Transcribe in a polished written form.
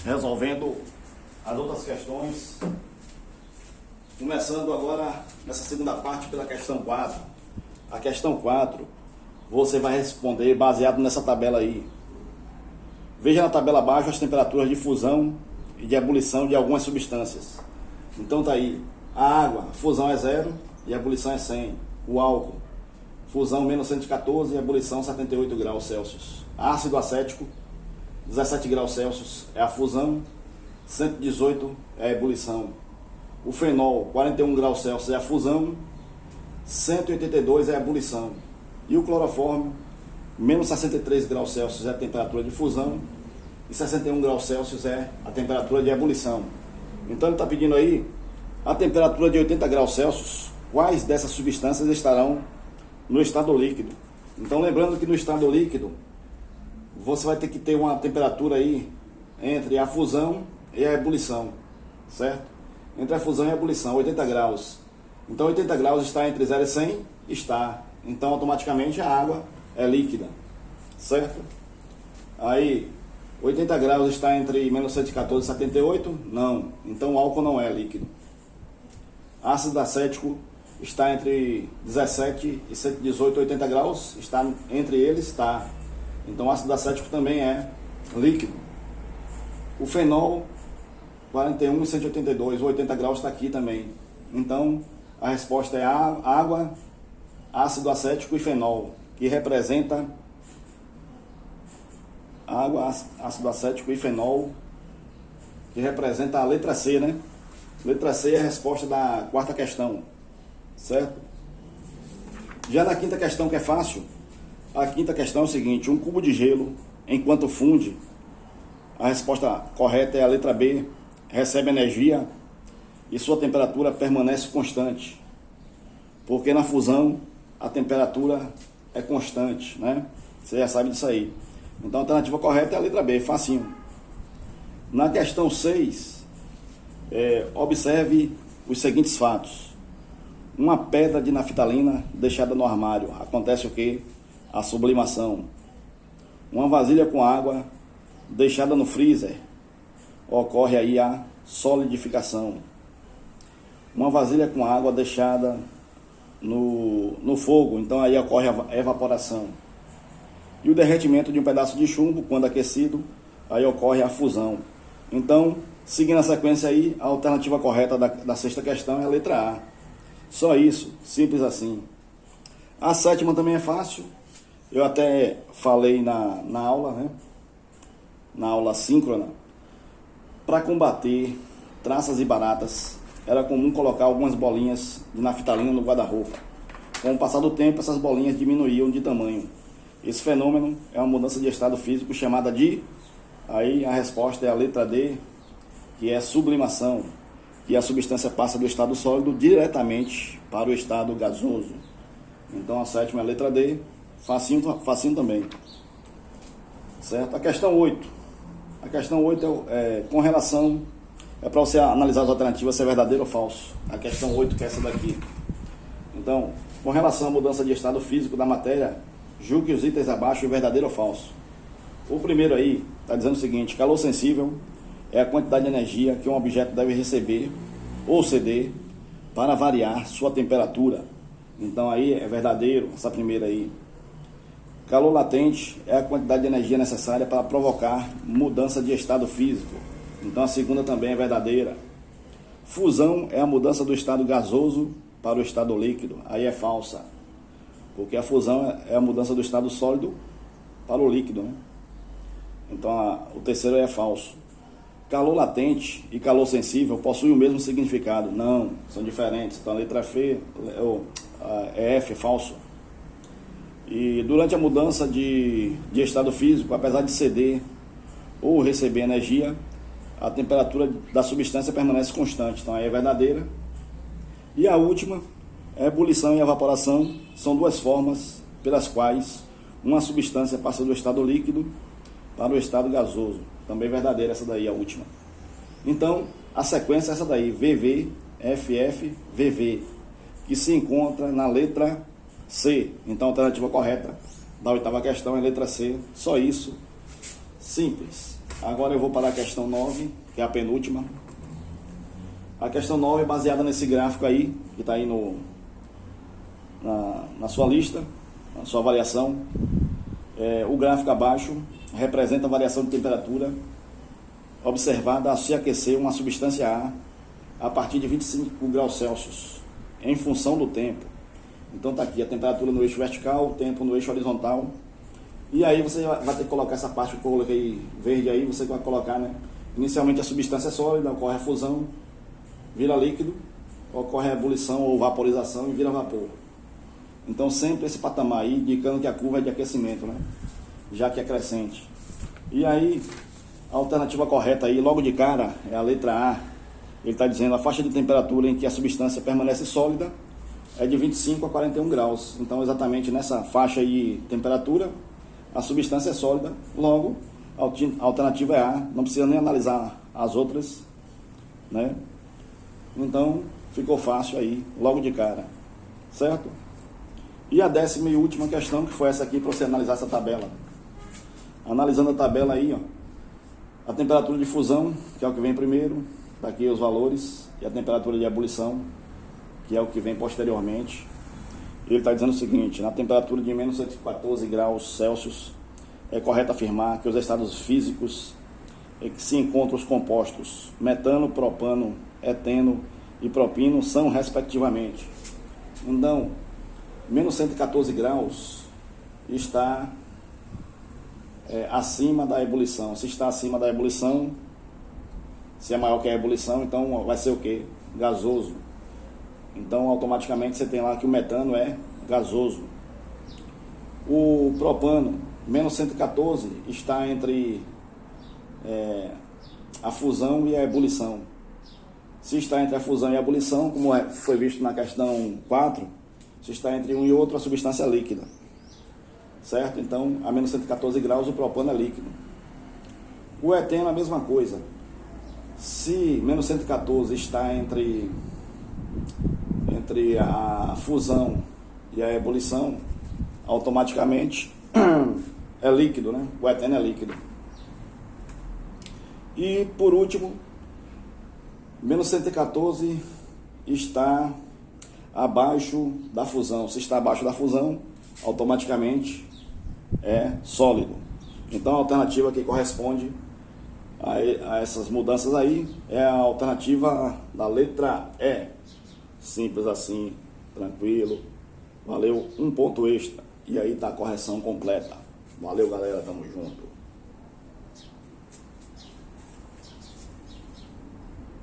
resolvendo as outras questões. Começando agora nessa segunda parte pela questão 4. A questão 4, você vai responder baseado nessa tabela aí. Veja na tabela abaixo as temperaturas de fusão e de ebulição de algumas substâncias. Então tá aí, a água, fusão é 0 e a ebulição é 100. O álcool, fusão menos 114 e ebulição 78 graus Celsius. Ácido acético, 17 graus Celsius é a fusão, 118 é a ebulição. O fenol, 41 graus Celsius é a fusão, 182 é a ebulição. E o cloroforme, menos 63 graus Celsius é a temperatura de fusão e 61 graus Celsius é a temperatura de ebulição. Então ele está pedindo aí a temperatura de 80 graus Celsius, quais dessas substâncias estarão no estado líquido. Então lembrando que no estado líquido você vai ter que ter uma temperatura aí entre a fusão e a ebulição, certo? Entre a fusão e a ebulição, 80 graus. Então 80 graus está entre 0 e 100? Está. Então automaticamente a água é líquida, certo? Aí 80 graus está entre menos 114 e 78? Não. Então o álcool não é líquido. Ácido acético está entre 17 e 118, 80 graus? Está entre eles? Está. Então ácido acético também é líquido. O fenol, 41 e 182, 80 graus está aqui também. Então a resposta é água, ácido acético e fenol, que representa água, ácido acético e fenol, que representa a letra C, né? Letra C é a resposta da quarta questão, certo? Já na quinta questão, que é fácil, a quinta questão é o seguinte: um cubo de gelo, enquanto funde, a resposta correta é a letra B, recebe energia e sua temperatura permanece constante, porque na fusão a temperatura é constante, né? Você já sabe disso aí. Então a alternativa correta é a letra B, facinho. Na questão 6, observe os seguintes fatos. Uma pedra de naftalina deixada no armário, acontece o que? A sublimação. Uma vasilha com água deixada no freezer, ocorre aí a solidificação. Uma vasilha com água deixada no fogo, então aí ocorre a evaporação. E o derretimento de um pedaço de chumbo, quando aquecido, aí ocorre a fusão. Então, seguindo a sequência aí, a alternativa correta da sexta questão é a letra A. Só isso, simples assim. A sétima também é fácil. Eu até falei na aula, né? Na aula síncrona. Para combater traças e baratas, era comum colocar algumas bolinhas de naftalina no guarda-roupa. Com o passar do tempo, essas bolinhas diminuíam de tamanho. Esse fenômeno é uma mudança de estado físico chamada de... Aí a resposta é a letra D, que é sublimação, que a substância passa do estado sólido diretamente para o estado gasoso. Então a sétima é a letra D, facinho também. Certo? A questão 8. A questão 8 com relação... É para você analisar as alternativas se é verdadeiro ou falso. A questão 8, que é essa daqui. Então, com relação à mudança de estado físico da matéria, julgue os itens abaixo verdadeiro ou falso. O primeiro aí está dizendo o seguinte: calor sensível é a quantidade de energia que um objeto deve receber ou ceder para variar sua temperatura. Então aí é verdadeiro, essa primeira aí. Calor latente é a quantidade de energia necessária para provocar mudança de estado físico. Então a segunda também é verdadeira. Fusão é a mudança do estado gasoso para o estado líquido. Aí é falsa, porque a fusão é a mudança do estado sólido para o líquido, né? Então o terceiro é falso. Calor latente e calor sensível possuem o mesmo significado. Não, são diferentes. Então a letra F é falso. E durante a mudança de estado físico, apesar de ceder ou receber energia, a temperatura da substância permanece constante. Então aí é verdadeira. E a última, a ebulição e a evaporação são duas formas pelas quais uma substância passa do estado líquido para o estado gasoso. Também verdadeira essa daí, a última. Então, a sequência é essa daí, VV, FF, VV, que se encontra na letra C. Então, a alternativa correta da oitava questão é a letra C. Só isso, simples. Agora eu vou para a questão 9, que é a penúltima. A questão 9 é baseada nesse gráfico aí, que está aí na sua lista, na sua variação. O gráfico abaixo representa a variação de temperatura observada ao se aquecer uma substância a partir de 25 graus Celsius, em função do tempo. Então está aqui a temperatura no eixo vertical, o tempo no eixo horizontal. E aí você vai ter que colocar essa parte que eu coloquei verde aí, você vai colocar, né? Inicialmente a substância é sólida, ocorre a fusão, vira líquido, ocorre a ebulição ou vaporização e vira vapor. Então sempre esse patamar aí, indicando que a curva é de aquecimento, né? Já que é crescente. E aí, a alternativa correta aí, logo de cara, é a letra A. Ele está dizendo a faixa de temperatura em que a substância permanece sólida é de 25 a 41 graus. Então exatamente nessa faixa aí de temperatura, a substância é sólida, logo a alternativa é A, não precisa nem analisar as outras, né? Então ficou fácil aí, logo de cara, certo? E a 10ª e última questão, que foi essa aqui, para você analisar essa tabela. Analisando a tabela aí, ó, a temperatura de fusão, que é o que vem primeiro, daqui os valores, e a temperatura de ebulição, que é o que vem posteriormente. Ele está dizendo o seguinte: na temperatura de menos 114 graus Celsius, é correto afirmar que os estados físicos em que se encontram os compostos metano, propano, eteno e propino são respectivamente. Então, menos 114 graus está acima da ebulição. Se está acima da ebulição, se é maior que a ebulição, então vai ser o quê? Gasoso. Então automaticamente você tem lá que o metano é gasoso. O propano, menos 114, está entre a fusão e a ebulição. Se está entre a fusão e a ebulição, como foi visto na questão 4, se está entre um e outro, a substância é líquida. Certo? Então, a menos 114 graus, o propano é líquido. O eteno é a mesma coisa. Se menos 114 está entre a fusão e a ebulição, automaticamente é líquido, né? O eteno é líquido. E, por último, menos 114 está abaixo da fusão. Se está abaixo da fusão, automaticamente é sólido. Então a alternativa que corresponde a essas mudanças aí é a alternativa da letra E. Simples assim, tranquilo. Valeu, um ponto extra. E aí tá a correção completa. Valeu, galera, tamo junto.